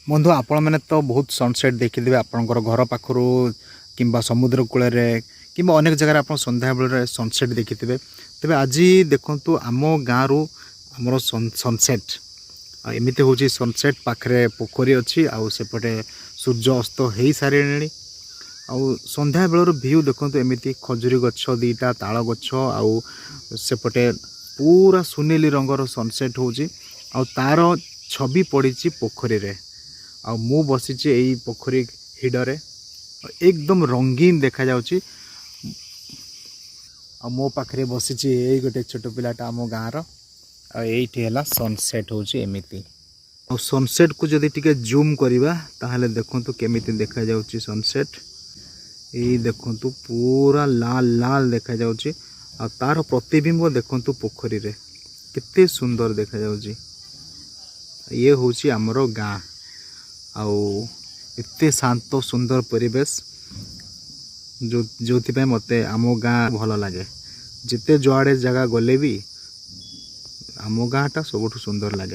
बंधु आपण मैंने तो बहुत सनसेट देखिथे आपंकर घर पाखर कि समुद्र कूल कि अनेक जगह आप संध्या बेल सनसेट देखिथे। तेज आज देखु आम गाँव आमर सनसेट एमती हूँ सनसेट पाखे पोखरी अच्छी आउे सूर्य अस्त हो सारे आउ संध्या बेलर व्यू देखो एमती खजुरी गछ दीटा ताल गछ आउ सेपटे पूरा सुनेली रंगर सनसेट होची आउ तार छवि पड़ी पोखरी रे आ मु बसीची यही पोखरी हिडरे एकदम रंगीन देखा जाउची। आ मो पाखरे बसीची यही गोटे छोट पिलाटा आम गाँव रही है सनसेट होची एमिति। आ सनसेट को जदि टिके जूम करिबा ताहले देखंतु केमिति देखा जाउची सनसेट। यही देखंतु पूरा लाल लाल देखा जाउची आ तार प्रतिबिंब देखंतु पोखरी रे केते सुंदर देखा जाउची। ये होची हमरो गाँ आउ एते शांत सुंदर परिवेश जो मते आम गाँ भल लगे। जिते जुआड़े जगह गले भी आम गाँटा सबुठ सुंदर लगे।